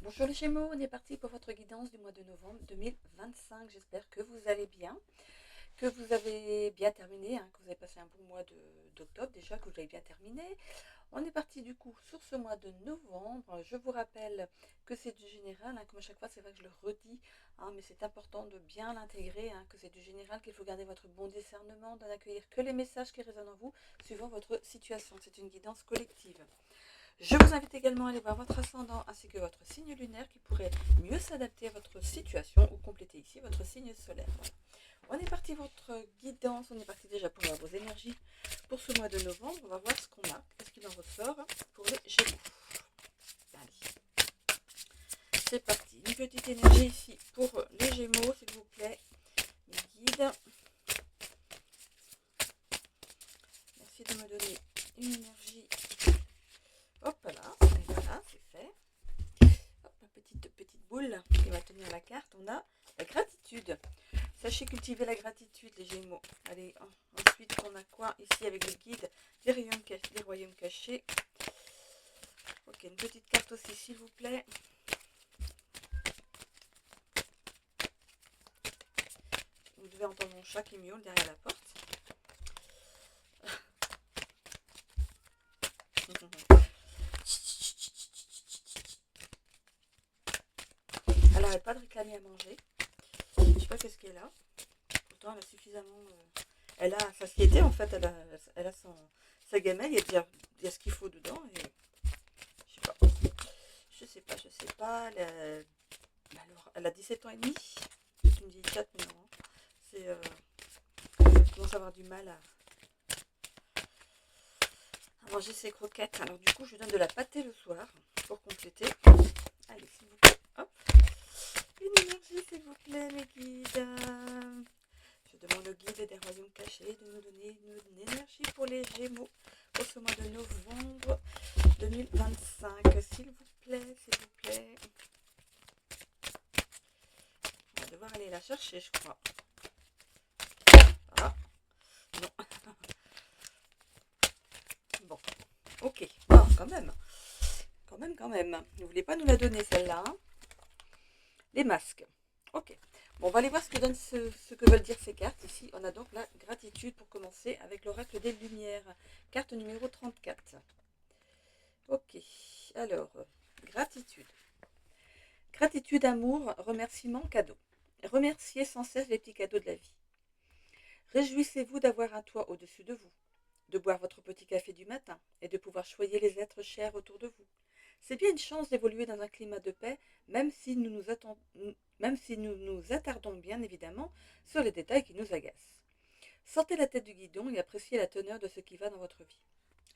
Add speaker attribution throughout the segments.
Speaker 1: Bonjour les Gémeaux, on est parti pour votre guidance du mois de novembre 2025. J'espère que vous allez bien, que vous avez bien terminé, que vous avez passé un bon mois d'octobre déjà, que vous avez bien terminé. On est parti du coup sur ce mois de novembre. Je vous rappelle que c'est du général, comme à chaque fois c'est vrai que je le redis, mais c'est important de bien l'intégrer, que c'est du général, qu'il faut garder votre bon discernement, d'en accueillir que les messages qui résonnent en vous suivant votre situation. C'est une guidance collective. Je vous invite également à aller voir votre ascendant ainsi que votre signe lunaire qui pourrait mieux s'adapter à votre situation ou compléter ici votre signe solaire. Voilà. On est parti votre guidance, on est parti déjà pour voir vos énergies pour ce mois de novembre. On va voir ce qu'on a, qu'est-ce qu'il en ressort pour les Gémeaux. Allez, c'est parti. Une petite énergie ici pour les Gémeaux, s'il vous plaît. Les guides. Merci de me donner une énergie. Hop là, et voilà, c'est fait. Hop, ma petite boule qui va tenir la carte. On a la gratitude. Sachez cultiver la gratitude, les Gémeaux. Allez, ensuite, on a quoi ici avec le guide des royaumes cachés. Ok, une petite carte aussi, s'il vous plaît. Vous devez entendre mon chat qui miaule derrière la porte. Elle n'arrête pas de réclamer à manger. Je ne sais pas qu'est-ce qu'elle a. Pourtant, elle a suffisamment... elle a sa satiété, en fait. Elle a sa gamelle. Il y a ce qu'il faut dedans. Et je sais pas. Elle a 17 ans et demi. C'est une vieille chatte, mais non. Elle commence à avoir du mal à manger ses croquettes. Alors du coup, je lui donne de la pâtée le soir pour compléter. Allez, s'il vous plaît. Hop. Une énergie, s'il vous plaît, mes guides. Je demande au guide des royaumes cachés de nous donner une énergie pour les Gémeaux pour ce mois de novembre 2025. S'il vous plaît, s'il vous plaît. On va devoir aller la chercher, je crois. Ah, non. Bon, ok. Oh, quand même. Quand même. Ne voulez pas nous la donner, celle-là. Les masques. Ok. Bon, on va aller voir ce que veulent dire ces cartes. Ici, on a donc la gratitude pour commencer avec l'oracle des Lumières. Carte numéro 34. Ok. Alors, gratitude. Gratitude, amour, remerciement, cadeau. Remerciez sans cesse les petits cadeaux de la vie. Réjouissez-vous d'avoir un toit au-dessus de vous, de boire votre petit café du matin et de pouvoir choyer les êtres chers autour de vous. C'est bien une chance d'évoluer dans un climat de paix, même si nous nous attardons bien évidemment sur les détails qui nous agacent. Sortez la tête du guidon et appréciez la teneur de ce qui va dans votre vie.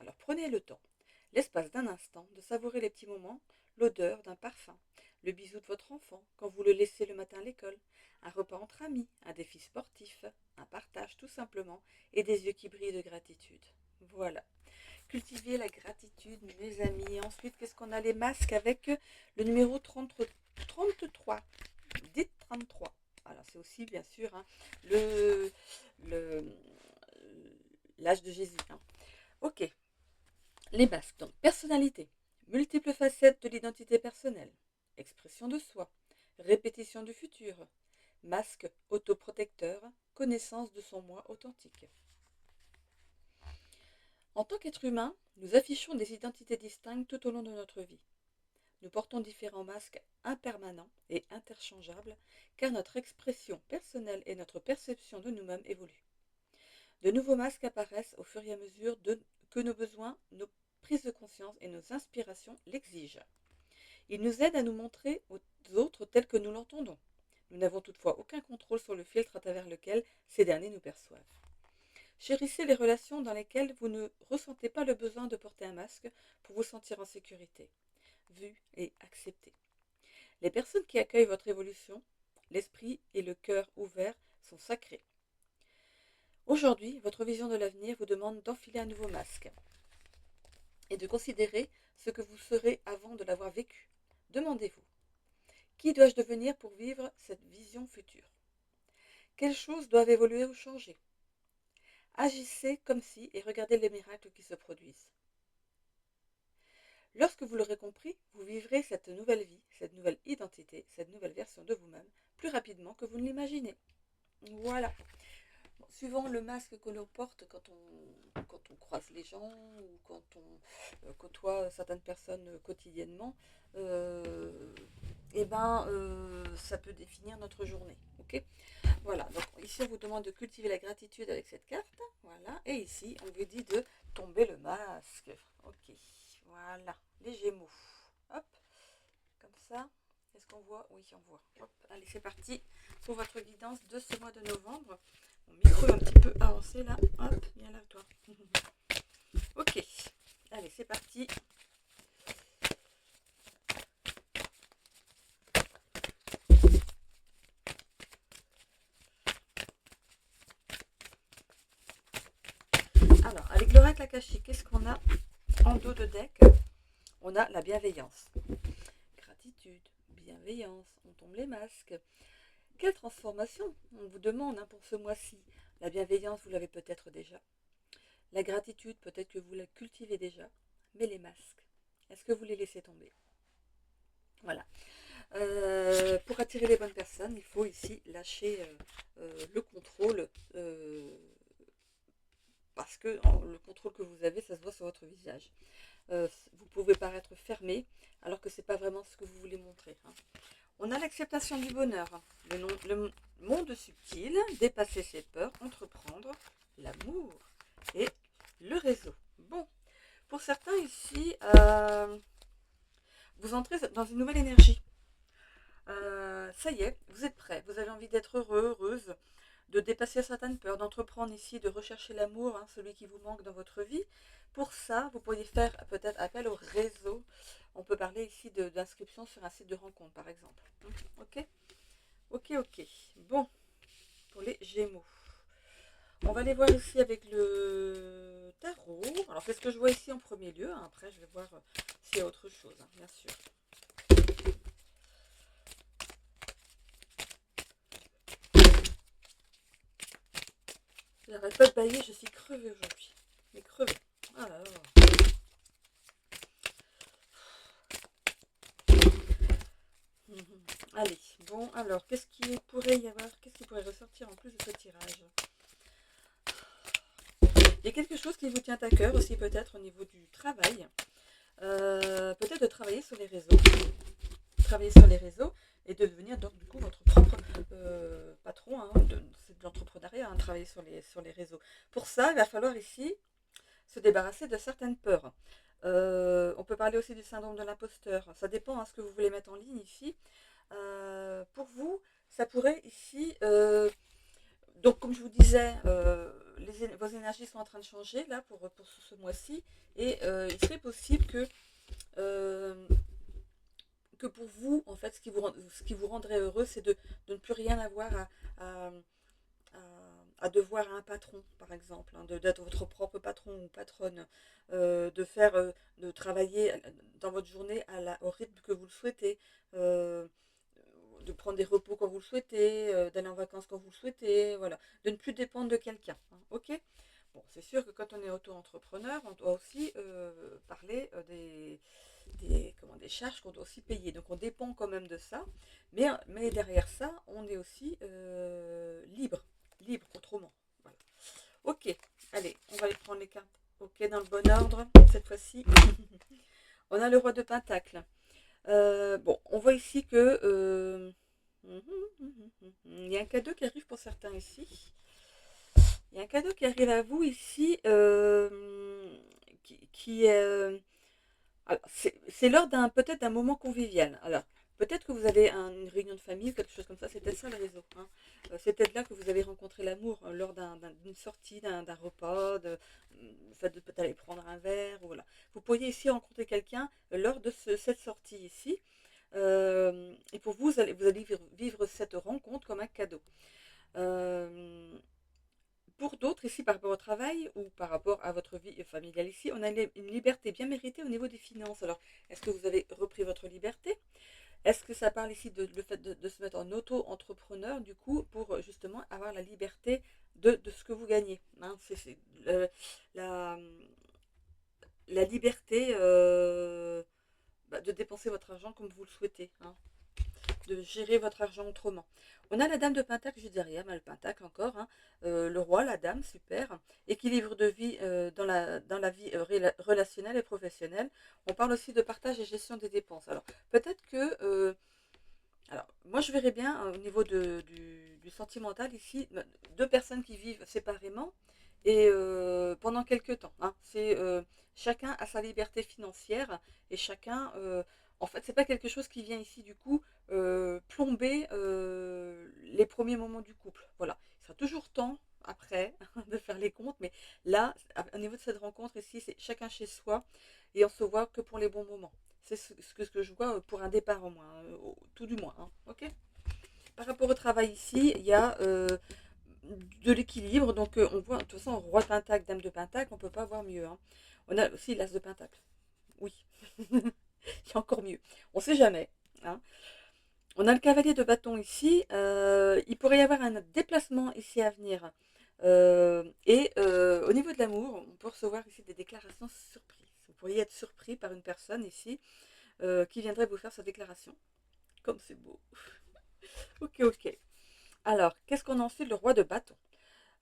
Speaker 1: Alors prenez le temps, l'espace d'un instant, de savourer les petits moments, l'odeur d'un parfum, le bisou de votre enfant quand vous le laissez le matin à l'école, un repas entre amis, un défi sportif, un partage tout simplement, et des yeux qui brillent de gratitude. Voilà. Cultiver la gratitude, mes amis. Ensuite, qu'est-ce qu'on a? Les masques avec le numéro 33. Dites 33. Alors, c'est aussi, bien sûr, le, le, l'âge de Jésus. Ok. Les masques. Donc, personnalité. Multiples facettes de l'identité personnelle. Expression de soi. Répétition du futur. Masque autoprotecteur. Connaissance de son moi authentique. En tant qu'être humain, nous affichons des identités distinctes tout au long de notre vie. Nous portons différents masques impermanents et interchangeables car notre expression personnelle et notre perception de nous-mêmes évoluent. De nouveaux masques apparaissent au fur et à mesure que nos besoins, nos prises de conscience et nos inspirations l'exigent. Ils nous aident à nous montrer aux autres tels que nous l'entendons. Nous n'avons toutefois aucun contrôle sur le filtre à travers lequel ces derniers nous perçoivent. Chérissez les relations dans lesquelles vous ne ressentez pas le besoin de porter un masque pour vous sentir en sécurité, vu et accepté. Les personnes qui accueillent votre évolution, l'esprit et le cœur ouverts sont sacrés. Aujourd'hui, votre vision de l'avenir vous demande d'enfiler un nouveau masque et de considérer ce que vous serez avant de l'avoir vécu. Demandez-vous, qui dois-je devenir pour vivre cette vision future? Quelles choses doivent évoluer ou changer? Agissez comme si et regardez les miracles qui se produisent. Lorsque vous l'aurez compris, vous vivrez cette nouvelle le masque que l'on porte quand on croise les gens ou quand on côtoie certaines personnes quotidiennement, euh, ça peut définir notre journée. Ok. Voilà, donc ici on vous demande de cultiver la gratitude avec cette carte. Voilà, et ici on vous dit de tomber le masque. Ok, voilà, les Gémeaux. Hop, comme ça. Est-ce qu'on voit? Oui, on voit. Hop, allez, c'est parti pour votre guidance de ce mois de novembre. Mon micro est un petit peu avancé là. Hop, viens là, toi. Ok, allez, c'est parti. Alors, avec l'oracle akashique, qu'est-ce qu'on a en dos de deck? On a la bienveillance. Gratitude, bienveillance, on tombe les masques. Quelle transformation on vous demande pour ce mois-ci? La bienveillance, vous l'avez peut-être déjà. La gratitude, peut-être que vous la cultivez déjà. Mais les masques, est-ce que vous les laissez tomber? Voilà. Pour attirer les bonnes personnes, il faut ici lâcher le contrôle. Parce que le contrôle que vous avez, ça se voit sur votre visage. Vous pouvez paraître fermé, alors que ce n'est pas vraiment ce que vous voulez montrer. Hein. On a l'acceptation du bonheur, le monde subtil, dépasser ses peurs, entreprendre, l'amour et le réseau. Bon, pour certains ici, vous entrez dans une nouvelle énergie. Ça y est, vous êtes prêts, vous avez envie d'être heureux, heureuse, de dépasser certaines peurs, d'entreprendre ici, de rechercher l'amour, hein, celui qui vous manque dans votre vie. Pour ça, vous pourriez faire peut-être appel au réseau. On peut parler ici d'inscription sur un site de rencontre, par exemple. Ok. Ok. Bon, pour les Gémeaux. On va les voir ici avec le tarot. Alors, c'est ce que je vois ici en premier lieu. Hein. Après, je vais voir s'il y a autre chose, hein, bien sûr. J'arrête pas de bailler, je suis crevée aujourd'hui. Mais crevée. Ah là là. Allez, bon, alors, qu'est-ce qu'il pourrait y avoir? Qu'est-ce qui pourrait ressortir en plus de ce tirage? Il y a quelque chose qui vous tient à cœur aussi, peut-être au niveau du travail. Peut-être de travailler sur les réseaux. Travailler sur les réseaux et de devenir donc du coup votre propre patron. Hein, c'est de l'entrepreneuriat, hein, travailler sur les réseaux. Pour ça, il va falloir ici se débarrasser de certaines peurs. On peut parler aussi du syndrome de l'imposteur. Ça dépend de ce que vous voulez mettre en ligne ici. Pour vous, ça pourrait ici... donc comme je vous disais, vos énergies sont en train de changer là pour ce mois-ci. Et il serait possible euh, que pour vous, en fait, ce qui vous rendrait heureux, c'est de ne plus rien avoir à, à devoir à un patron, par exemple, hein, d'être votre propre patron ou patronne, de travailler dans votre journée au rythme que vous le souhaitez, euh, de prendre des repos quand vous le souhaitez, d'aller en vacances quand vous le souhaitez, voilà, de ne plus dépendre de quelqu'un, hein, ok. Bon, c'est sûr que quand on est auto-entrepreneur, on doit aussi parler des charges qu'on doit aussi payer. Donc on dépend quand même de ça, mais derrière ça, on est aussi libre autrement. Voilà. Ok, allez, on va aller prendre les cartes. Ok, dans le bon ordre, cette fois-ci. On a le roi de Pentacle. Bon, on voit ici que il y a un cadeau qui arrive pour certains ici. Il y a un cadeau qui arrive à vous ici qui est... c'est lors peut-être d'un moment convivial. Alors, peut-être que vous avez une réunion de famille ou quelque chose comme ça. C'est peut-être ça le réseau. Hein. C'est peut-être là que vous avez rencontré l'amour lors d'une sortie, d'un repas, le fait de peut-être aller prendre un verre. Voilà. Vous pourriez ici rencontrer quelqu'un lors de cette sortie ici. Et pour vous, vous allez vivre cette rencontre comme un cadeau. Pour d'autres, ici, par rapport au travail ou par rapport à votre vie familiale ici, on a une liberté bien méritée au niveau des finances. Alors, est-ce que vous avez repris votre liberté? Est-ce que ça parle ici le fait de se mettre en auto-entrepreneur, du coup, pour justement avoir la liberté de ce que vous gagnez, hein? C'est la, la liberté de dépenser votre argent comme vous le souhaitez. Hein. de gérer votre argent autrement. On a la dame de Pentacle juste derrière, le Pentacle encore, hein, le roi, la dame, super. Équilibre de vie dans la vie relationnelle et professionnelle. On parle aussi de partage et gestion des dépenses. Alors, peut-être que... alors, moi, je verrais bien au niveau du sentimental ici, deux personnes qui vivent séparément et pendant quelques temps. Hein. C'est chacun a sa liberté financière et chacun, en fait, c'est pas quelque chose qui vient ici du coup plomber les premiers moments du couple. Voilà, il sera toujours temps après de faire les comptes, mais là, au niveau de cette rencontre ici, c'est chacun chez soi et on se voit que pour les bons moments. C'est ce que je vois pour un départ au moins, tout du moins. Hein, ok. Par rapport au travail ici, il y a de l'équilibre. Donc on voit, de toute façon, roi de pentacle, dame de pentacle, on ne peut pas avoir mieux. Hein. On a aussi l'as de pentacle. Oui, il y a encore mieux. On ne sait jamais. Hein. On a le cavalier de bâton ici. Il pourrait y avoir un déplacement ici à venir. Au niveau de l'amour, on peut recevoir ici des déclarations surprises. Vous pourriez être surpris par une personne ici qui viendrait vous faire sa déclaration. Comme c'est beau. Ok, ok. Alors, qu'est-ce qu'on a ensuite? Le roi de bâton.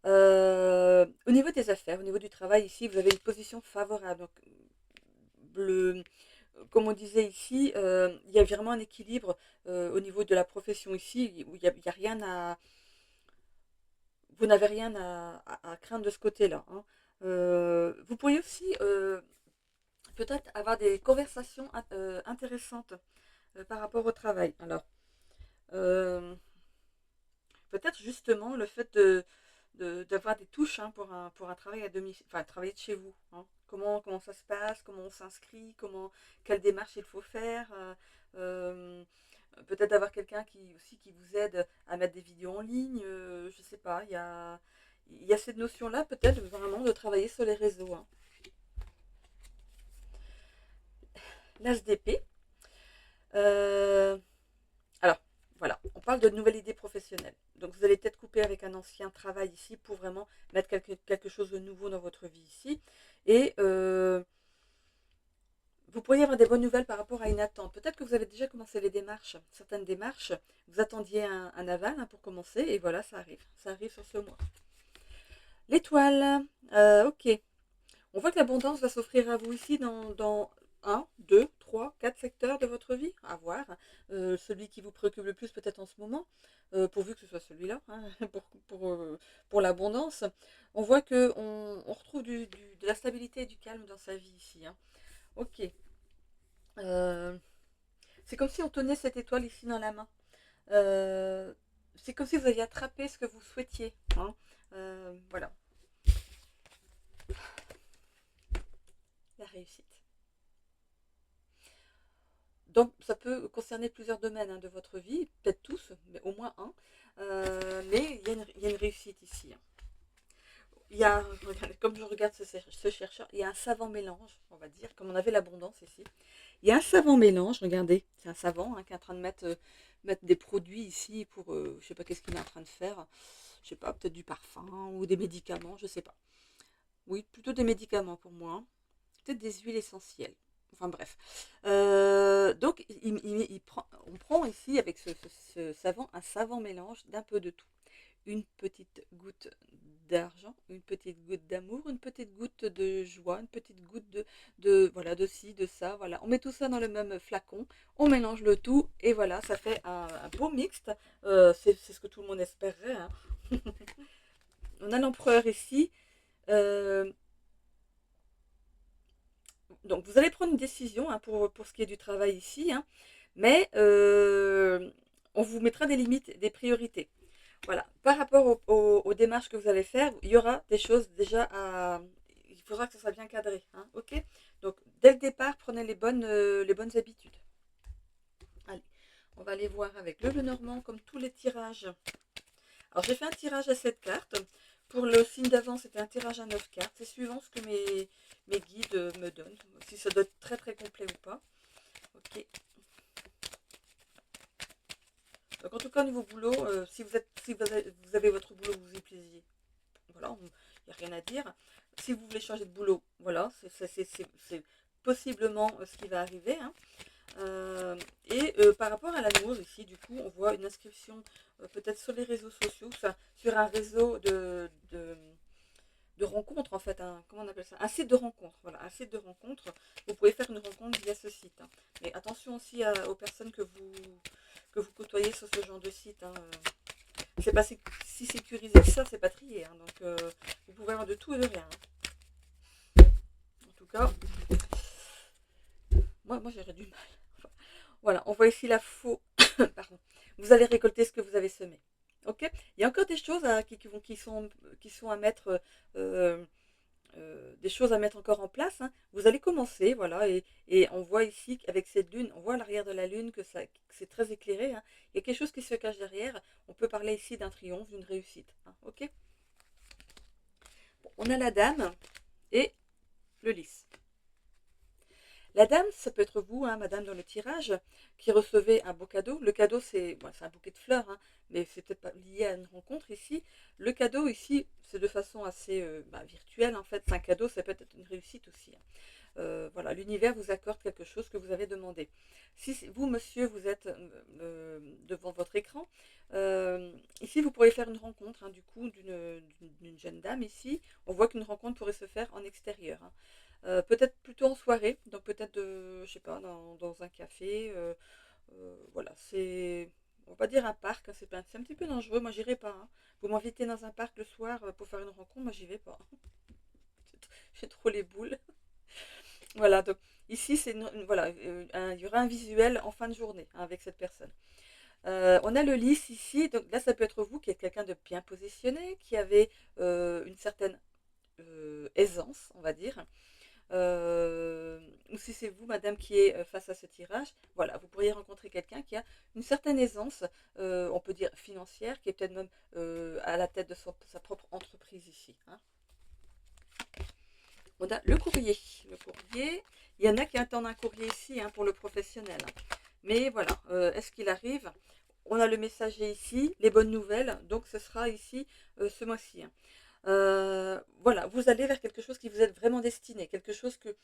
Speaker 1: Au niveau des affaires, au niveau du travail, ici, vous avez une position favorable. Donc, le, comme on disait ici, il y a vraiment un équilibre au niveau de la profession ici, où il y a rien à... Vous n'avez rien à craindre de ce côté-là. Hein. Vous pourriez aussi peut-être avoir des conversations intéressantes par rapport au travail. Alors, euh, peut-être justement le fait d'avoir des touches hein, pour un travail à domicile, enfin travailler de chez vous. Hein. Comment ça se passe, comment on s'inscrit, quelle démarche il faut faire. Euh, Peut-être avoir quelqu'un qui vous aide à mettre des vidéos en ligne. Je sais pas, il y a cette notion-là peut-être vraiment de travailler sur les réseaux. Hein. L'As d'épée. Euh, Alors, voilà, on parle de nouvelles idées professionnelles. Donc, vous allez peut-être couper avec un ancien travail ici pour vraiment mettre quelque chose de nouveau dans votre vie ici. Et vous pourriez avoir des bonnes nouvelles par rapport à une attente. Peut-être que vous avez déjà commencé les démarches, certaines démarches. Vous attendiez un aval hein, pour commencer et voilà, ça arrive. Ça arrive sur ce mois. L'étoile, ok. On voit que l'abondance va s'offrir à vous ici dans 1, 2, 3, 4 secteurs de votre vie, à voir. Celui qui vous préoccupe le plus peut-être en ce moment, pourvu que ce soit celui-là, hein, pour l'abondance. On voit qu'on retrouve de la stabilité et du calme dans sa vie ici. Hein. Ok. Euh, c'est comme si on tenait cette étoile ici dans la main. Euh, c'est comme si vous aviez attrapé ce que vous souhaitiez. Hein. Voilà, la réussite. Donc, ça peut concerner plusieurs domaines hein, de votre vie, peut-être tous, mais au moins un. Mais il y a une réussite ici. Hein. Il y a, comme je regarde ce chercheur, il y a un savant mélange, on va dire, comme on avait l'abondance ici. Il y a un savant mélange, regardez, c'est un savant hein, qui est en train de mettre des produits ici pour, je ne sais pas qu'est-ce qu'il est en train de faire, je ne sais pas, peut-être du parfum ou des médicaments, je ne sais pas. Oui, plutôt des médicaments pour moi. Hein. Peut-être des huiles essentielles. Enfin bref. Donc on prend ici avec ce savon un savant mélange d'un peu de tout. Une petite goutte d'argent, une petite goutte d'amour, une petite goutte de joie, une petite goutte voilà, de ci, de ça. Voilà. On met tout ça dans le même flacon, on mélange le tout et voilà, ça fait un beau mixte. C'est ce que tout le monde espérerait. Hein. On a l'empereur ici. Euh, Donc, vous allez prendre une décision hein, pour ce qui est du travail ici, hein, mais on vous mettra des limites, des priorités. Voilà. Par rapport aux démarches que vous allez faire, il y aura des choses déjà à... Il faudra que ça soit bien cadré. Hein, ok. Donc, dès le départ, prenez les bonnes habitudes. Allez, on va aller voir avec le Lenormand, comme tous les tirages. Alors, j'ai fait un tirage à 7 cartes. Pour le signe d'avant, c'était un tirage à 9 cartes. C'est suivant ce que mes guides me donnent. Si ça doit être très très complet ou pas. Ok. Donc en tout cas, au niveau boulot, si vous avez votre boulot, vous y plaisiez. Voilà, il n'y a rien à dire. Si vous voulez changer de boulot, voilà, c'est possiblement ce qui va arriver. Hein. Par rapport à l'amour, ici, du coup, on voit une inscription peut-être sur les réseaux sociaux, sur un réseau de rencontres, en fait, comment on appelle ça? Un site de rencontre, voilà, un site de rencontre. Vous pouvez faire une rencontre via ce site, hein. Mais attention aussi aux personnes que vous côtoyez sur ce genre de site, hein. C'est pas si sécurisé que ça, c'est pas trié, hein. Donc, vous pouvez avoir de tout et de rien, hein. En tout cas, moi j'aurais du mal. Enfin, voilà, on voit ici la faux. Pardon. Vous allez récolter ce que vous avez semé. Ok. Il y a encore des choses qui sont à mettre, des choses à mettre encore en place, hein. Vous allez commencer, voilà, et on voit ici qu'avec cette lune, on voit à l'arrière de la lune que c'est très éclairé, hein. Il y a quelque chose qui se cache derrière. On peut parler ici d'un triomphe, d'une réussite, hein. Ok. Bon, on a la dame et le lys. La dame, ça peut être vous, hein, madame, dans le tirage, qui recevez un beau cadeau. Le cadeau, c'est un bouquet de fleurs, hein, mais c'est peut-être pas lié à une rencontre ici. Le cadeau, ici, c'est de façon assez virtuelle, en fait. C'est un cadeau, ça peut être une réussite aussi, hein. Voilà, l'univers vous accorde quelque chose que vous avez demandé. Si vous, monsieur, vous êtes devant votre écran, ici, vous pourriez faire une rencontre, hein, du coup, d'une jeune dame ici. On voit qu'une rencontre pourrait se faire en extérieur, hein. Peut-être plutôt en soirée, donc peut-être, je sais pas, dans un café. Voilà, on va pas dire un parc, hein, c'est un petit peu dangereux, moi j'irai pas, hein. Vous m'invitez dans un parc le soir pour faire une rencontre, moi j'y vais pas. J'ai trop les boules. Voilà, donc ici, voilà, il y aura un visuel en fin de journée, hein, avec cette personne. On a le lys ici, donc là ça peut être vous qui êtes quelqu'un de bien positionné, qui avait une certaine aisance, on va dire. Ou si c'est vous, madame, qui est face à ce tirage, voilà, vous pourriez rencontrer quelqu'un qui a une certaine aisance, on peut dire financière, qui est peut-être même à la tête de sa propre entreprise ici, hein. On a le courrier. Le courrier, il y en a qui attendent un courrier ici, hein, pour le professionnel, hein. Mais voilà, est-ce qu'il arrive? On a le messager ici, les bonnes nouvelles, donc ce sera ici ce mois-ci, hein. Voilà, vous allez vers quelque chose qui vous est vraiment destiné, quelque chose que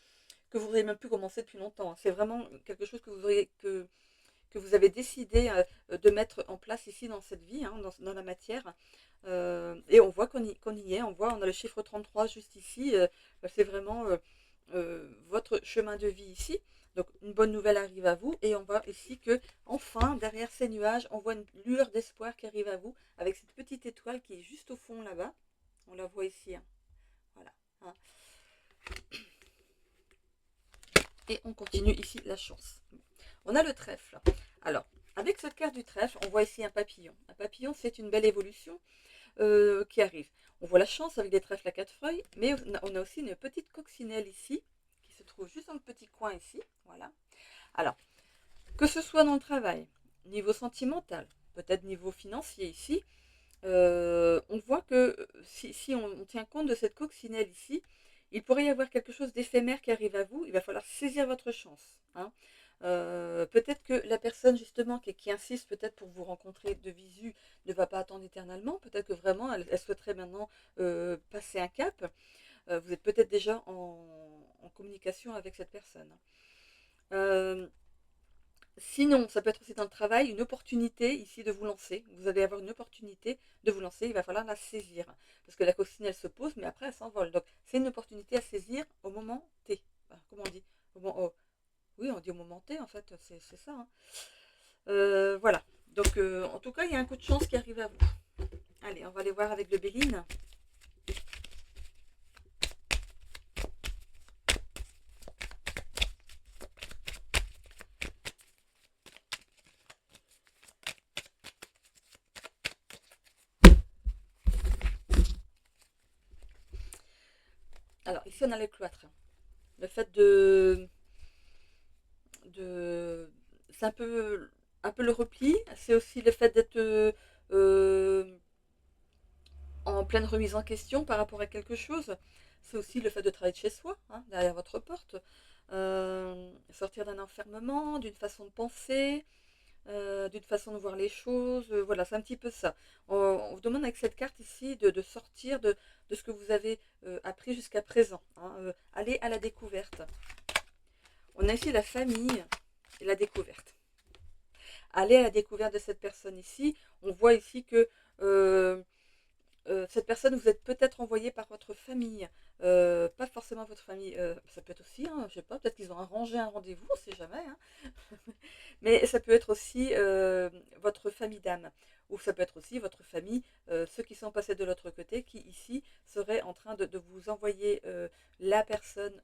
Speaker 1: vous auriez même pu commencer depuis longtemps, hein. C'est vraiment quelque chose que vous avez décidé de mettre en place ici dans cette vie, hein, dans la matière. Et on voit qu'on y est, on a le chiffre 33 juste ici. C'est vraiment votre chemin de vie ici. Donc une bonne nouvelle arrive à vous et on voit ici que enfin derrière ces nuages, on voit une lueur d'espoir qui arrive à vous avec cette petite étoile qui est juste au fond là-bas. On la voit ici, hein. Voilà, hein. Et on continue ici la chance. On a le trèfle. Alors, avec cette carte du trèfle, on voit ici un papillon. Un papillon, c'est une belle évolution qui arrive. On voit la chance avec des trèfles à 4 feuilles, mais on a aussi une petite coccinelle ici, qui se trouve juste dans le petit coin ici. Voilà. Alors, que ce soit dans le travail, niveau sentimental, peut-être niveau financier ici, on voit que si on tient compte de cette coccinelle ici, il pourrait y avoir quelque chose d'éphémère qui arrive à vous. Il va falloir saisir votre chance, hein. Peut-être que la personne justement qui insiste peut-être pour vous rencontrer de visu ne va pas attendre éternellement. Peut-être que vraiment elle souhaiterait maintenant passer un cap. Vous êtes peut-être déjà en communication avec cette personne. Sinon, ça peut être aussi dans le travail, une opportunité ici de vous lancer. Vous allez avoir une opportunité de vous lancer, il va falloir la saisir. Parce que la coccinelle se pose, mais après elle s'envole. Donc c'est une opportunité à saisir au moment T. Enfin, comment on dit Oui, on dit au moment T, en fait, c'est ça, hein. Voilà. Donc en tout cas, il y a un coup de chance qui arrive à vous. Allez, on va aller voir avec le Béline. Alors ici on a le cloître. Le fait c'est un peu le repli. C'est aussi le fait d'être en pleine remise en question par rapport à quelque chose. C'est aussi le fait de travailler de chez soi, hein, derrière votre porte. Sortir d'un enfermement, d'une façon de penser, d'une façon de voir les choses. Voilà, c'est un petit peu ça. On vous demande avec cette carte ici de sortir de ce que vous avez appris jusqu'à présent, hein. Aller à la découverte. On a ici la famille. la découverte. Allez à la découverte de cette personne ici. On voit ici que cette personne, vous êtes peut-être envoyé par votre famille, pas forcément votre famille, ça peut être aussi, hein, je sais pas, peut-être qu'ils ont arrangé un rendez-vous, on sait jamais, hein. Mais ça peut être aussi votre famille d'âme, ou ça peut être aussi votre famille, ceux qui sont passés de l'autre côté, qui ici seraient en train de vous envoyer la personne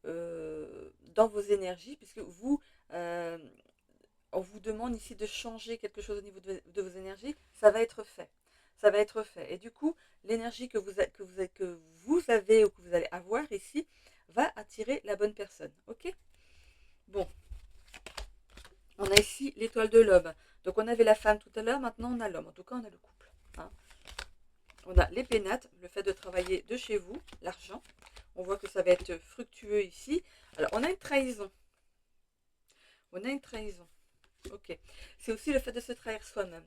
Speaker 1: dans vos énergies, puisque vous, euh, on vous demande ici de changer quelque chose au niveau de vos énergies, ça va être fait. Ça va être fait. Et du coup, l'énergie que vous avez ou que vous allez avoir ici va attirer la bonne personne. Ok? Bon, on a ici l'étoile de l'homme. Donc on avait la femme tout à l'heure, maintenant on a l'homme. En tout cas, on a le couple. Hein. On a les pénates, le fait de travailler de chez vous, l'argent. On voit que ça va être fructueux ici. Alors, on a une trahison. On a une trahison. Ok. C'est aussi le fait de se trahir soi-même.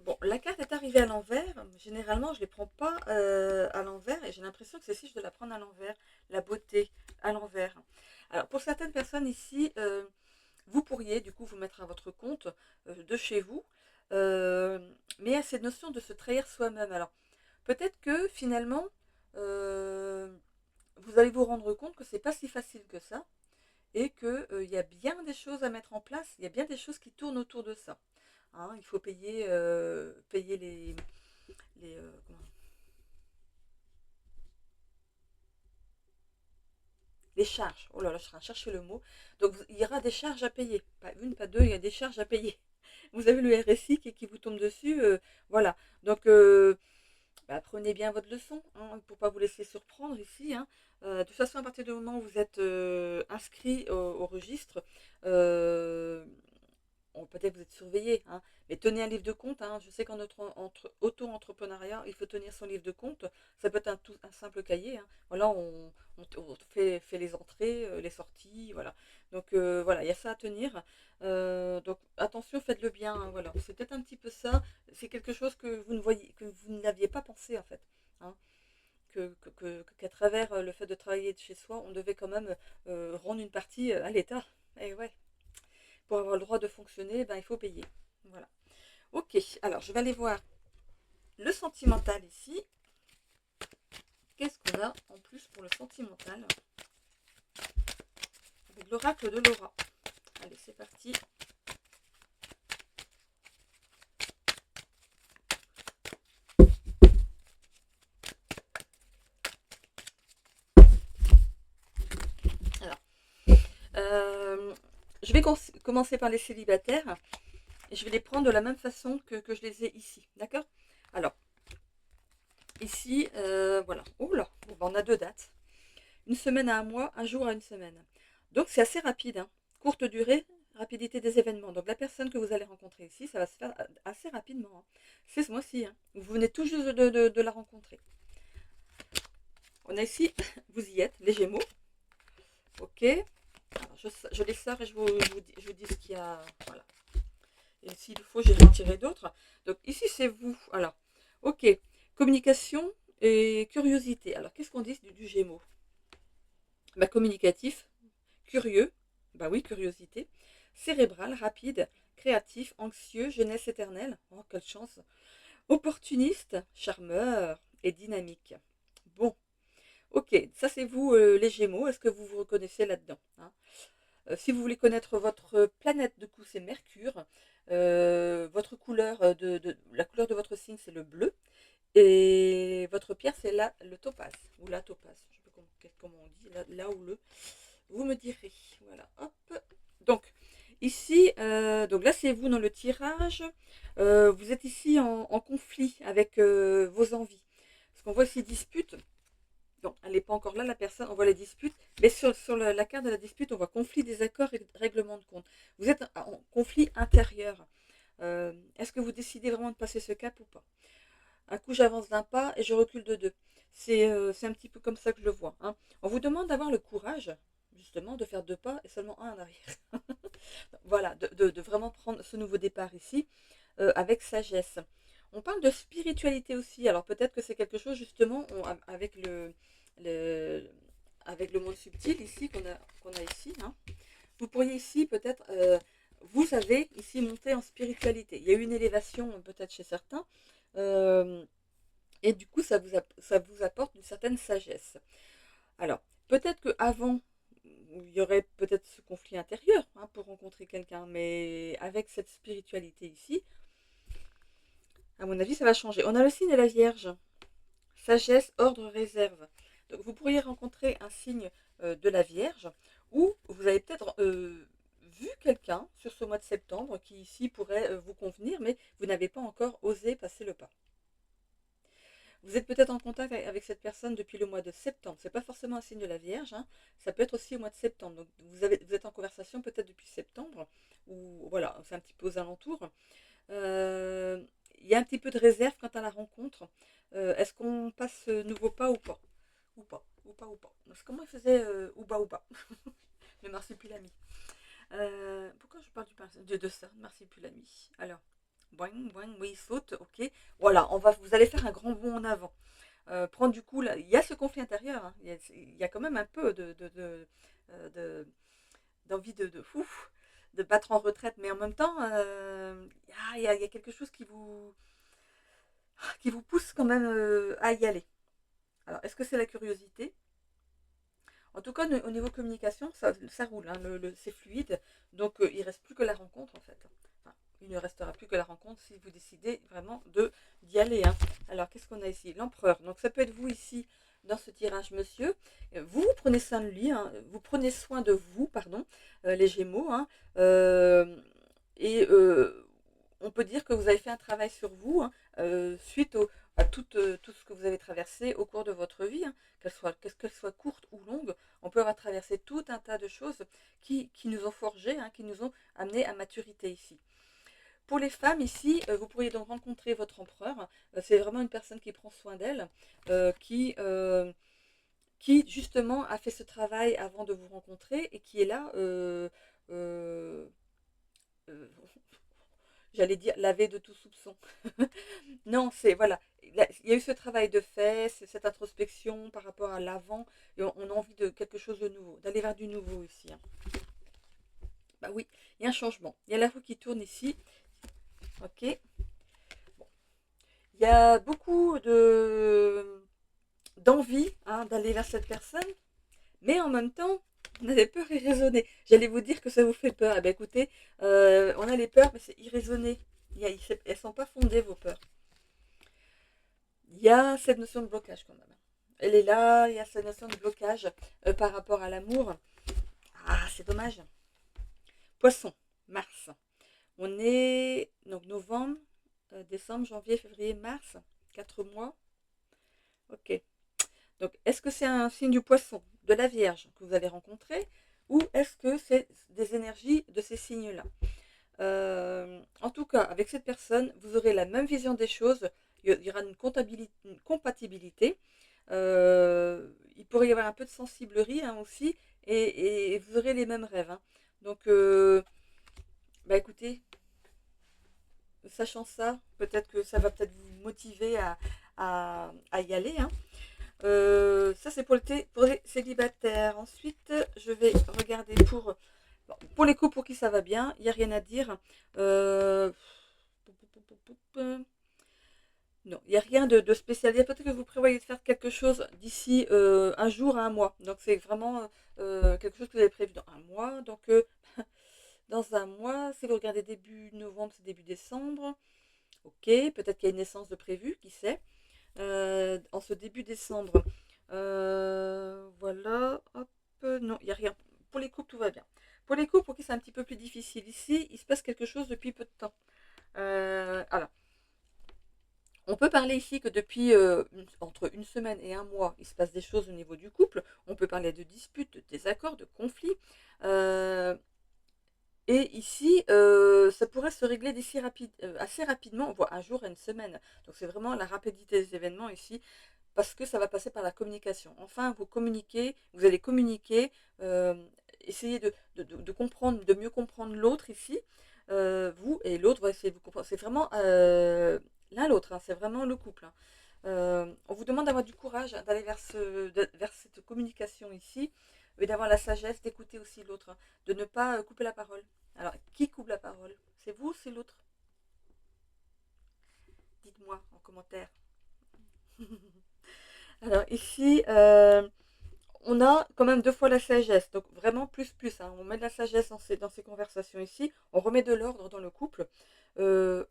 Speaker 1: Bon, la carte est arrivée à l'envers. Généralement, je ne les prends pas à l'envers et j'ai l'impression que celle-ci, je dois la prendre à l'envers. La beauté à l'envers. Alors, pour certaines personnes ici, vous pourriez du coup vous mettre à votre compte de chez vous. Mais il y a cette notion de se trahir soi-même. Alors, peut-être que finalement, vous allez vous rendre compte que c'est pas si facile que ça et qu'il y a bien des choses à mettre en place. Il y a bien des choses qui tournent autour de ça. Hein, il faut payer les, les charges. Oh là là, je suis en train de chercher le mot. Donc il y aura des charges à payer. Pas une, pas deux, il y a des charges à payer. Vous avez le RSI qui vous tombe dessus. Voilà. Donc bah, prenez bien votre leçon hein, pour ne pas vous laisser surprendre ici. Hein. De toute façon, à partir du moment où vous êtes inscrit au registre, peut-être vous êtes surveillé, hein, mais tenez un livre de compte. Hein. Je sais qu'en auto-entrepreneuriat, il faut tenir son livre de compte. Ça peut être un simple cahier. Hein. Voilà, on fait les entrées, les sorties, voilà. Donc voilà, il y a ça à tenir. Donc attention, faites-le bien. Hein, voilà, c'est peut-être un petit peu ça. C'est quelque chose que vous ne voyez, que vous n'aviez pas pensé en fait. Hein. Qu'à travers le fait de travailler de chez soi, on devait quand même rendre une partie à l'État. Et ouais, pour avoir le droit de fonctionner, ben, il faut payer. Voilà. Ok, alors je vais aller voir le sentimental ici. Qu'est-ce qu'on a en plus pour le sentimental avec l'oracle de Laura. Allez, c'est parti. Alors, je vais commencer par les célibataires et je vais les prendre de la même façon que je les ai ici. D'accord? Alors, ici, voilà. Oh là, bon, ben, on a deux dates. Une semaine à un mois, un jour à une semaine. Donc c'est assez rapide. Hein. Courte durée, rapidité des événements. Donc la personne que vous allez rencontrer ici, ça va se faire assez rapidement. Hein. C'est ce mois-ci. Hein. Vous venez tout juste de la rencontrer. On a ici, vous y êtes, les Gémeaux. Ok. Alors, je les sors et je vous dis ce qu'il y a. Voilà. Et s'il faut, j'ai en tiré d'autres. Donc ici, c'est vous. Alors, ok. Communication et curiosité. Alors, qu'est-ce qu'on dit du Gémeaux? Bah, communicatif, curieux, bah oui, curiosité, cérébral, rapide, créatif, anxieux, jeunesse éternelle, oh quelle chance, opportuniste, charmeur et dynamique. Bon, ok, ça c'est vous les Gémeaux, est-ce que vous vous reconnaissez là-dedans hein si vous voulez connaître votre planète, du coup c'est Mercure, votre couleur, la couleur de votre signe c'est le bleu, et votre pierre c'est le topaz, ou la topaz, je ne sais pas comment on dit, là ou le. Vous me direz. Voilà, hop. Donc, ici, donc là, c'est vous dans le tirage. Vous êtes ici en conflit avec vos envies. Parce qu'on voit ici dispute. Donc, elle n'est pas encore là, la personne. On voit les disputes. Mais sur la carte de la dispute, on voit conflit, désaccord et règlement de compte. Vous êtes en conflit intérieur. Est-ce que vous décidez vraiment de passer ce cap ou pas? Un coup, j'avance d'un pas et je recule de deux. C'est un petit peu comme ça que je le vois. Hein. On vous demande d'avoir le courage, justement, de faire deux pas et seulement un en arrière. Voilà, de vraiment prendre ce nouveau départ ici avec sagesse. On parle de spiritualité aussi. Alors peut-être que c'est quelque chose justement avec le, avec le monde subtil ici qu'on a ici. Hein. vous pourriez ici peut-être, vous avez ici monté en spiritualité. Il y a eu une élévation peut-être chez certains. euh, et du coup, ça vous apporte une certaine sagesse. Alors, peut-être qu'avant, il y aurait peut-être ce conflit intérieur hein, pour rencontrer quelqu'un, mais avec cette spiritualité ici, à mon avis, ça va changer. On a le signe de la Vierge, sagesse, ordre, réserve. Donc, vous pourriez rencontrer un signe de la Vierge, ou vous avez peut-être vu quelqu'un sur ce mois de septembre qui ici pourrait vous convenir, mais vous n'avez pas encore osé passer le pas. Vous êtes peut-être en contact avec cette personne depuis le mois de septembre. C'est pas forcément un signe de la Vierge, hein. Ça peut être aussi au mois de septembre. Donc vous êtes en conversation peut-être depuis septembre, ou voilà, c'est un petit peu aux alentours. Euh, Il y a un petit peu de réserve quant à la rencontre. Est-ce qu'on passe ce nouveau pas ou pas? Ou pas, ou pas, ou pas. Parce que comment il faisait ou pas le marsupilami. Pourquoi je parle de ça, marsupilami? Alors, boing, boing, oui, il saute, ok. Voilà, vous allez faire un grand bond en avant. Prendre du coup, là, il y a ce conflit intérieur, hein. Il y a quand même un peu de- d'envie de battre en retraite, mais en même temps, il y a quelque chose qui vous pousse quand même à y aller. Alors, est-ce que c'est la curiosité? En tout cas, au niveau communication, ça roule, hein, c'est fluide, donc il ne reste plus que la rencontre en fait. Enfin, il ne restera plus que la rencontre si vous décidez vraiment d'y aller, hein. Alors, qu'est-ce qu'on a ici? L'empereur. Donc, ça peut être vous ici dans ce tirage, monsieur. Vous prenez soin de lui, hein, vous prenez soin de vous, pardon, les Gémeaux, hein, et on peut dire que vous avez fait un travail sur vous hein, suite à tout ce que vous avez traversé au cours de votre vie, hein, qu'elle soit courte ou longue. On peut avoir traversé tout un tas de choses qui nous ont forgés, hein, qui nous ont amenés à maturité ici. Pour les femmes ici, vous pourriez donc rencontrer votre empereur. C'est vraiment une personne qui prend soin d'elle, euh, qui, euh, qui justement a fait ce travail avant de vous rencontrer et qui est là, euh, euh, j'allais dire lavé de tout soupçon. Non, c'est voilà, il y a eu ce travail de fait, cette introspection par rapport à l'avant, et on a envie de quelque chose de nouveau, d'aller vers du nouveau ici, hein. Bah oui, il y a un changement. Il y a la roue qui tourne ici. Ok. Bon. Il y a beaucoup d'envie hein, d'aller vers cette personne, mais en même temps, on a des peurs irraisonnées. J'allais vous dire que ça vous fait peur. Eh bien, écoutez, on a les peurs, mais c'est irraisonné. Elles ne sont pas fondées, vos peurs. Il y a cette notion de blocage quand même. Elle est là, il y a cette notion de blocage par rapport à l'amour. Ah, c'est dommage. Poisson, Mars. On est donc novembre, décembre, janvier, février, mars. 4 mois. Ok. Donc, est-ce que c'est un signe du poisson, de la Vierge que vous avez rencontré, ou est-ce que c'est des énergies de ces signes-là? En tout cas, avec cette personne, vous aurez la même vision des choses. Il y aura une compatibilité. Il pourrait y avoir un peu de sensiblerie hein, aussi, et vous aurez les mêmes rêves, hein. Donc, bah écoutez, sachant ça, peut-être que ça va peut-être vous motiver à y aller, hein. Ça, c'est pour les célibataires. Ensuite, je vais regarder pour les couples pour qui ça va bien. Il n'y a rien à dire. Euh, non, il n'y a rien de spécial. Peut-être que vous prévoyez de faire quelque chose d'ici un jour à un mois. Donc, c'est vraiment quelque chose que vous avez prévu dans un mois. Donc, dans un mois, si vous regardez début novembre, c'est début décembre. Ok, peut-être qu'il y a une naissance de prévu, qui sait. En ce début décembre. Voilà, hop, non, il n'y a rien. Pour les couples, tout va bien. Pour les couples, pour qui c'est un petit peu plus difficile ici, il se passe quelque chose depuis peu de temps. Alors, on peut parler ici que depuis entre une semaine et un mois, il se passe des choses au niveau du couple. On peut parler de disputes, de désaccords, de conflits. Et ici, ça pourrait se régler assez rapidement, voire un jour à une semaine. Donc c'est vraiment la rapidité des événements ici, parce que ça va passer par la communication. Enfin, vous allez communiquer, essayer de comprendre, de mieux comprendre l'autre ici, vous, et l'autre va essayer de vous comprendre. C'est vraiment l'un l'autre, hein, c'est vraiment le couple, hein. On vous demande d'avoir du courage, hein, d'aller vers cette communication ici. et d'avoir la sagesse d'écouter aussi l'autre, hein, de ne pas couper la parole. Alors, qui coupe la parole? C'est vous ou c'est l'autre? Dites-moi en commentaire. Alors ici, on a quand même deux fois la sagesse, donc vraiment plus plus, hein. On met de la sagesse dans ces conversations ici, on remet de l'ordre dans le couple. Euh,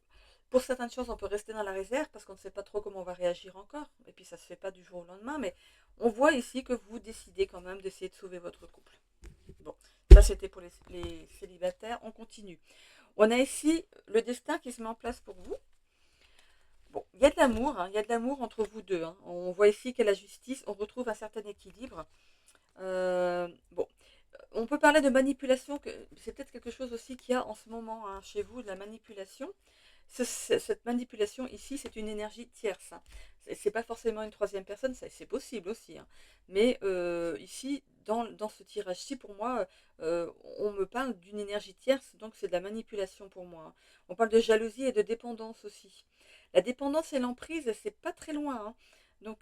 Speaker 1: pour certaines choses, on peut rester dans la réserve parce qu'on ne sait pas trop comment on va réagir encore, et puis ça ne se fait pas du jour au lendemain, mais on voit ici que vous décidez quand même d'essayer de sauver votre couple. Bon, ça c'était pour les célibataires, on continue. On a ici le destin qui se met en place pour vous. Bon, il y a de l'amour, hein, il y a de l'amour entre vous deux, hein. On voit ici qu'il y a la justice, on retrouve un certain équilibre. Bon, on peut parler de manipulation, c'est peut-être quelque chose aussi qu'il y a en ce moment, hein, chez vous, de la manipulation. Cette manipulation ici, c'est une énergie tierce, hein. C'est pas forcément une troisième personne, c'est possible aussi, hein. Mais ici, dans ce tirage-ci, pour moi, on me parle d'une énergie tierce, donc c'est de la manipulation pour moi, hein. On parle de jalousie et de dépendance aussi. La dépendance et l'emprise, c'est pas très loin, hein. Donc,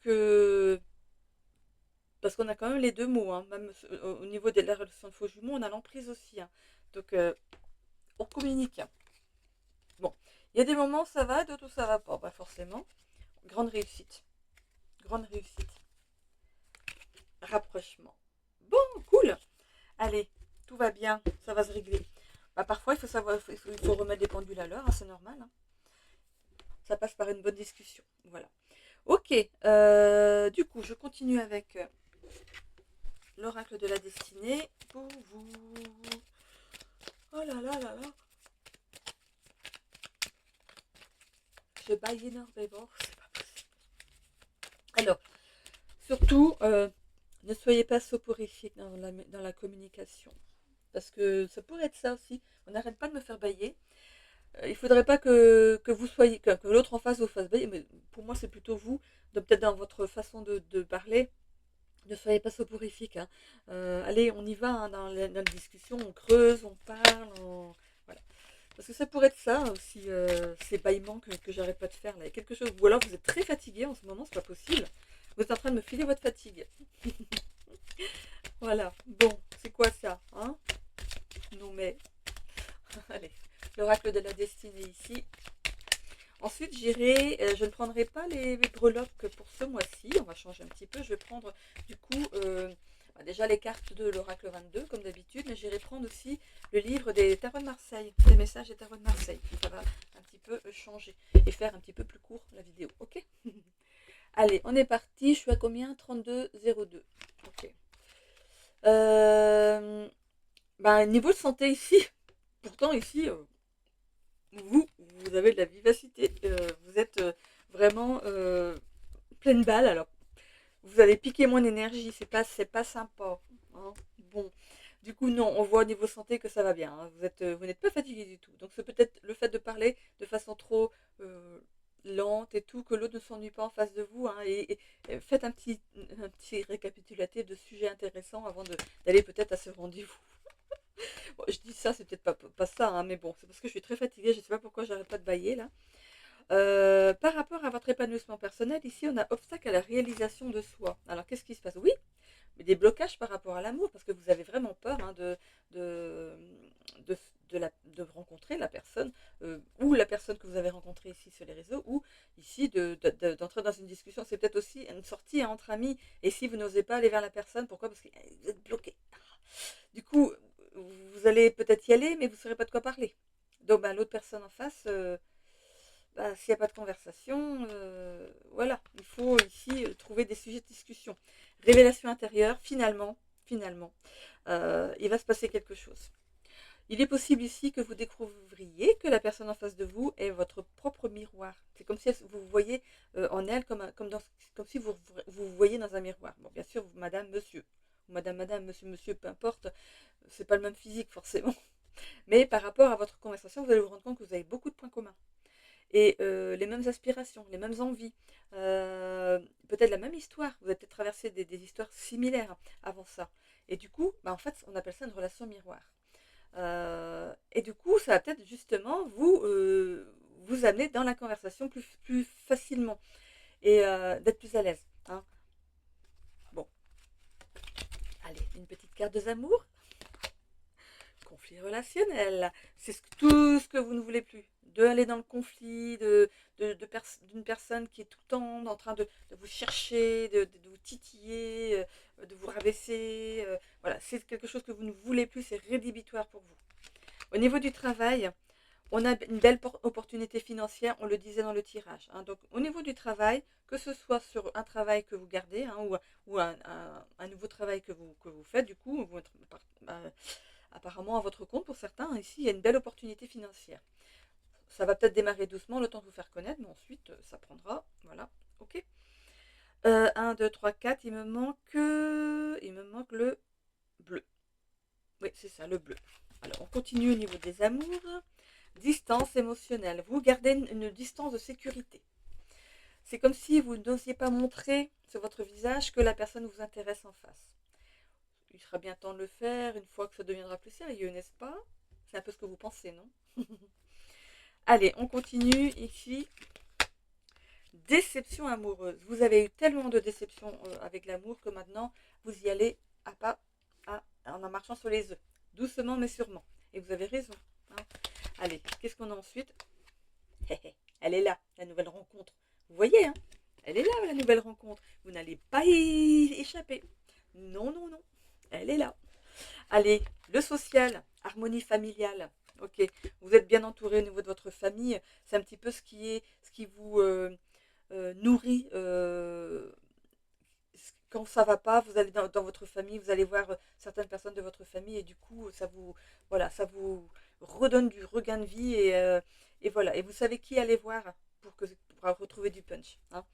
Speaker 1: parce qu'on a quand même les deux mots, hein. Même au niveau de la relation de faux jumeaux, on a l'emprise aussi, hein. Donc, on communique. Bon, il y a des moments où ça va, d'autres où ça va pas. Bah forcément, grande réussite. Grande réussite. Rapprochement. Bon, cool. Allez, tout va bien, ça va se régler. Bah, parfois, il faut savoir, il faut remettre des pendules à l'heure, hein, c'est normal, hein. Ça passe par une bonne discussion. Voilà. Ok, du coup, je continue avec l'oracle de la destinée pour vous. Oh là là là là. Je baille énormément, c'est pas possible. Alors, surtout, ne soyez pas soporifique dans la communication. Parce que ça pourrait être ça aussi. On n'arrête pas de me faire bailler. Il ne faudrait pas que vous soyez, que l'autre en face vous fasse bailler. Mais pour moi, c'est plutôt vous. Donc peut-être dans votre façon de parler, ne soyez pas soporifique, hein. Allez, on y va, hein, dans la discussion. On creuse, on parle. Voilà. Parce que ça pourrait être ça aussi, ces bâillements que j'arrête pas de faire. Là. Il y a quelque chose. Ou alors vous êtes très fatigué en ce moment, c'est pas possible. Vous êtes en train de me filer votre fatigue. Voilà. Bon, c'est quoi ça, hein? Non mais, allez, l'oracle de la destinée ici. Ensuite, j'irai, je ne prendrai pas les breloques pour ce mois-ci. On va changer un petit peu. Je vais prendre du coup déjà les cartes de l'oracle 22 comme d'habitude, mais j'irai prendre aussi le livre des tarots de Marseille, des messages des tarots de Marseille. Ça va un petit peu changer et faire un petit peu plus court la vidéo. Ok. Allez, on est parti. Je suis à combien? 32,02. Ok. Niveau de santé ici, pourtant ici, vous avez de la vivacité, vous êtes vraiment pleine balle. Alors, vous allez piquer mon énergie, c'est pas sympa, hein. Bon, du coup, non, on voit au niveau santé que ça va bien, hein. Vous n'êtes pas fatigué du tout. Donc, c'est peut-être le fait de parler de façon trop lente et tout, que l'autre ne s'ennuie pas en face de vous, hein, et faites un petit récapitulatif de sujets intéressants avant d'aller peut-être à ce rendez-vous. Bon, je dis ça, c'est peut-être pas ça, hein, mais bon, c'est parce que je suis très fatiguée, je ne sais pas pourquoi j'arrête pas de bailler là. Par rapport à votre épanouissement personnel, ici on a obstacle à la réalisation de soi. Alors qu'est-ce qui se passe? Oui, mais des blocages par rapport à l'amour, parce que vous avez vraiment peur, hein, de, de rencontrer la personne, ou la personne que vous avez rencontrée ici sur les réseaux, ou ici d'entrer dans une discussion. C'est peut-être aussi une sortie, hein, entre amis, et si vous n'osez pas aller vers la personne, pourquoi? Parce que vous êtes bloqué. Du coup, vous allez peut-être y aller, mais vous ne saurez pas de quoi parler. Donc, l'autre personne en face, s'il n'y a pas de conversation, voilà, il faut ici trouver des sujets de discussion. Révélation intérieure, finalement, il va se passer quelque chose. Il est possible ici que vous découvriez que la personne en face de vous est votre propre miroir. C'est comme si vous voyez en elle comme si vous voyez dans un miroir. Bon, bien sûr, madame, monsieur, ou madame, monsieur, peu importe, c'est pas le même physique forcément. Mais par rapport à votre conversation, vous allez vous rendre compte que vous avez beaucoup de points communs. Et les mêmes aspirations, les mêmes envies, peut-être la même histoire. Vous avez peut-être traversé des histoires similaires avant ça. Et du coup, en fait, on appelle ça une relation miroir. Et du coup, ça va peut-être justement vous amener dans la conversation plus facilement et d'être plus à l'aise, hein. Bon, allez, une petite Carte des amours. Conflit relationnel. C'est tout ce que vous ne voulez plus. De aller dans le conflit, d'une personne qui est tout le temps en train de vous chercher, de vous titiller, de vous rabaisser. Voilà, c'est quelque chose que vous ne voulez plus, c'est rédhibitoire pour vous. Au niveau du travail, on a une belle opportunité financière, on le disait dans le tirage. Hein. Donc au niveau du travail, que ce soit sur un travail que vous gardez hein, ou un nouveau travail que vous faites, du coup, apparemment à votre compte pour certains, ici il y a une belle opportunité financière. Ça va peut-être démarrer doucement, le temps de vous faire connaître, mais ensuite ça prendra. Voilà, ok. 1, 2, 3, 4, il me manque le bleu. Oui, c'est ça, le bleu. Alors on continue au niveau des amours. Distance émotionnelle. Vous gardez une distance de sécurité. C'est comme si vous n'osiez pas montrer sur votre visage que la personne vous intéresse en face. Il sera bien temps de le faire une fois que ça deviendra plus sérieux, n'est-ce pas? C'est un peu ce que vous pensez, non? Allez, on continue ici. Déception amoureuse. Vous avez eu tellement de déceptions avec l'amour que maintenant, vous y allez à pas en marchant sur les œufs. Doucement mais sûrement. Et vous avez raison. Hein. Allez, qu'est-ce qu'on a ensuite? Elle est là, la nouvelle rencontre. Vous voyez, hein? Elle est là, la nouvelle rencontre. Vous n'allez pas y échapper. Non, non, non. Elle est là. Allez, le social, harmonie familiale. Ok, vous êtes bien entouré au niveau de votre famille. C'est un petit peu ce qui vous nourrit. Quand ça va pas, vous allez dans votre famille, vous allez voir certaines personnes de votre famille et du coup, ça vous redonne du regain de vie et voilà. Et vous savez qui aller voir pour retrouver du punch. Hein.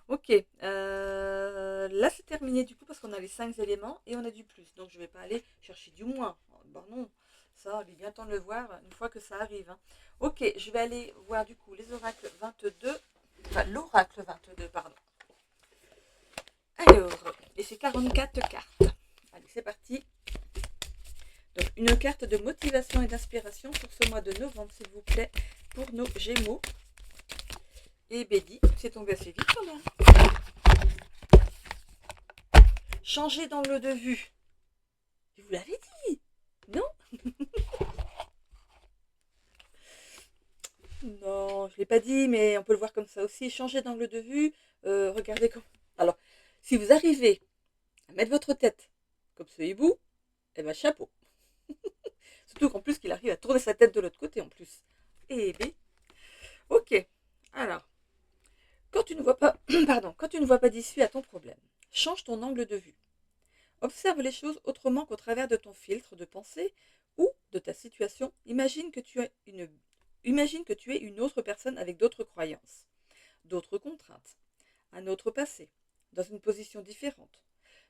Speaker 1: Ok, là c'est terminé du coup parce qu'on a les 5 éléments et on a du plus. Donc je ne vais pas aller chercher du moins. Bon non, ça il est bien temps de le voir une fois que ça arrive. Hein. Ok, je vais aller voir du coup les oracles 22, enfin l'oracle 22, pardon. Alors, et c'est 44 cartes. Allez, c'est parti. Donc une carte de motivation et d'inspiration pour ce mois de novembre s'il vous plaît pour nos Gémeaux. Et Bédi, c'est tombé assez vite quand même. Changer d'angle de vue. Je vous l'avais dit. Non? Non, je ne l'ai pas dit, mais on peut le voir comme ça aussi. Changer d'angle de vue. Regardez comme. Alors, si vous arrivez à mettre votre tête comme ce hibou, eh ben chapeau. Surtout qu'en plus qu'il arrive à tourner sa tête de l'autre côté en plus. Eh bien. Ok. Alors, quand tu ne vois pas, quand tu ne vois pas d'issue à ton problème, change ton angle de vue. Observe les choses autrement qu'au travers de ton filtre de pensée ou de ta situation. Imagine que tu es une autre personne avec d'autres croyances, d'autres contraintes, un autre passé, dans une position différente.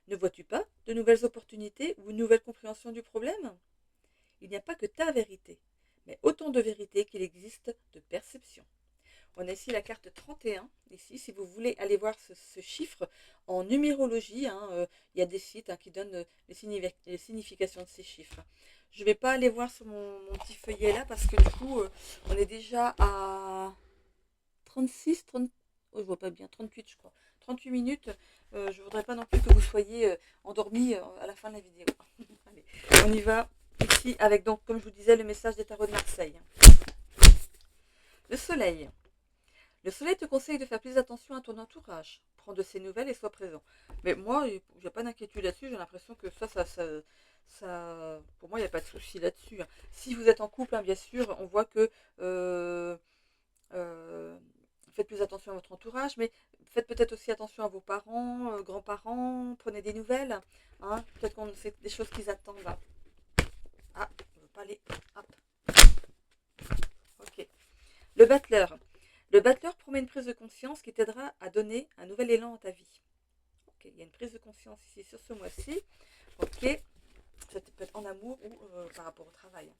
Speaker 1: Ne vois-tu pas de nouvelles opportunités ou une nouvelle compréhension du problème? Il n'y a pas que ta vérité, mais autant de vérités qu'il existe de perceptions. On a ici la carte 31, ici, si vous voulez aller voir ce chiffre en numérologie, hein, il y a des sites hein, qui donnent les significations de ces chiffres. Je ne vais pas aller voir sur mon petit feuillet là, parce que du coup, on est déjà à 36, 30, oh, je vois pas bien, 38 je crois, 38 minutes. Je ne voudrais pas non plus que vous soyez endormis à la fin de la vidéo. Allez, on y va ici avec donc, comme je vous disais, le message des tarots de Marseille. Le soleil. Le soleil te conseille de faire plus attention à ton entourage. Prends de ses nouvelles et sois présent. Mais moi, il n'y a pas d'inquiétude là-dessus. J'ai l'impression que pour moi, il n'y a pas de souci là-dessus. Hein. Si vous êtes en couple, hein, bien sûr, on voit que faites plus attention à votre entourage, mais faites peut-être aussi attention à vos parents, grands-parents. Prenez des nouvelles. Hein. Peut-être qu'on c'est des choses qu'ils attendent. Là. Ah, on ne veut pas aller. Hop. Ok. Le battleur. Le battleur promet une prise de conscience qui t'aidera à donner un nouvel élan à ta vie. Ok, il y a une prise de conscience ici sur ce mois-ci. Ok, ça peut être en amour ou par rapport au travail.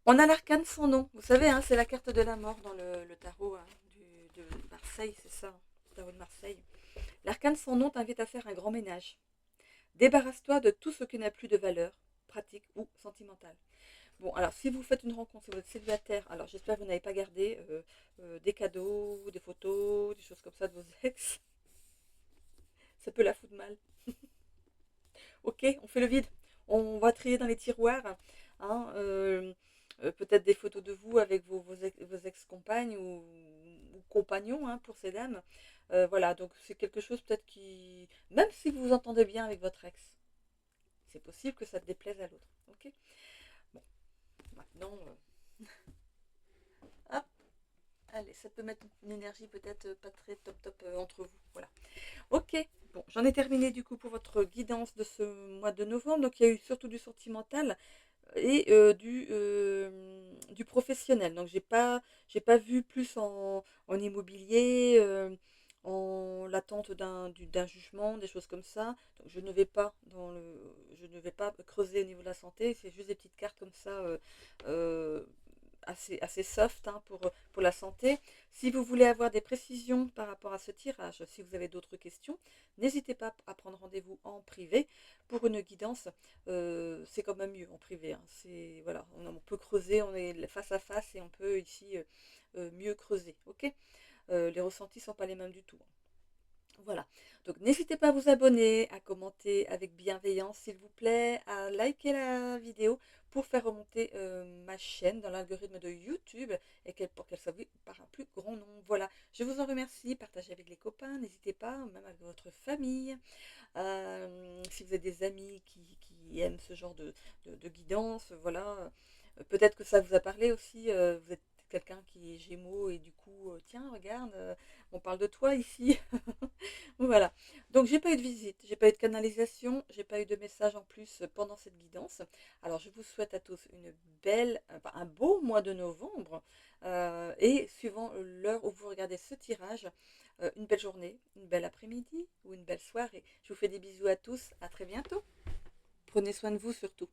Speaker 1: On a l'arcane sans nom. Vous savez, hein, c'est la carte de la mort dans le tarot hein, de Marseille, c'est ça, le tarot de Marseille. L'arcane sans nom t'invite à faire un grand ménage. Débarrasse-toi de tout ce qui n'a plus de valeur, pratique ou sentimentale. Bon, alors si vous faites une rencontre, si vous êtes célibataire, alors j'espère que vous n'avez pas gardé des cadeaux, des photos, des choses comme ça de vos ex. ça peut la foutre mal. Ok, on fait le vide. On va trier dans les tiroirs. Hein, peut-être des photos de vous avec vos ex-compagnes ou compagnons, hein, pour ces dames. Voilà, donc c'est quelque chose peut-être qui... Même si vous vous entendez bien avec votre ex, c'est possible que ça te déplaise à l'autre. Ok. Bon, maintenant, hop, allez, ça peut mettre une énergie peut-être pas très top top entre vous. Voilà. Ok, bon, j'en ai terminé du coup pour votre guidance de ce mois de novembre. Donc il y a eu surtout du sentimental et du professionnel. Donc j'ai pas vu plus en immobilier, en l'attente d'un jugement, des choses comme ça. Donc je ne vais pas creuser au niveau de la santé. C'est juste des petites cartes comme ça. Euh, assez soft, hein, pour la santé. Si vous voulez avoir des précisions par rapport à ce tirage, si vous avez d'autres questions, n'hésitez pas à prendre rendez-vous en privé pour une guidance. C'est quand même mieux en privé, hein. Voilà, on peut creuser, on est face à face et on peut ici mieux creuser. Ok. Les ressentis ne sont pas les mêmes du tout, hein. Voilà. Donc n'hésitez pas à vous abonner, à commenter avec bienveillance s'il vous plaît, à liker la vidéo pour faire remonter ma chaîne dans l'algorithme de YouTube et pour qu'elle soit vue par un plus grand nombre. Voilà. Je vous en remercie. Partagez avec les copains, n'hésitez pas, même avec votre famille. Si vous avez des amis qui aiment ce genre de guidance, voilà. Peut-être que ça vous a parlé aussi. Vous êtes quelqu'un qui est Gémeaux et du coup, tiens, regarde, on parle de toi ici. Voilà. Donc j'ai pas eu de visite, j'ai pas eu de canalisation, j'ai pas eu de message en plus pendant cette guidance. Alors je vous souhaite à tous enfin, un beau mois de novembre et suivant l'heure où vous regardez ce tirage, une belle journée, une belle après-midi ou une belle soirée. Je vous fais des bisous à tous, à très bientôt. Prenez soin de vous surtout.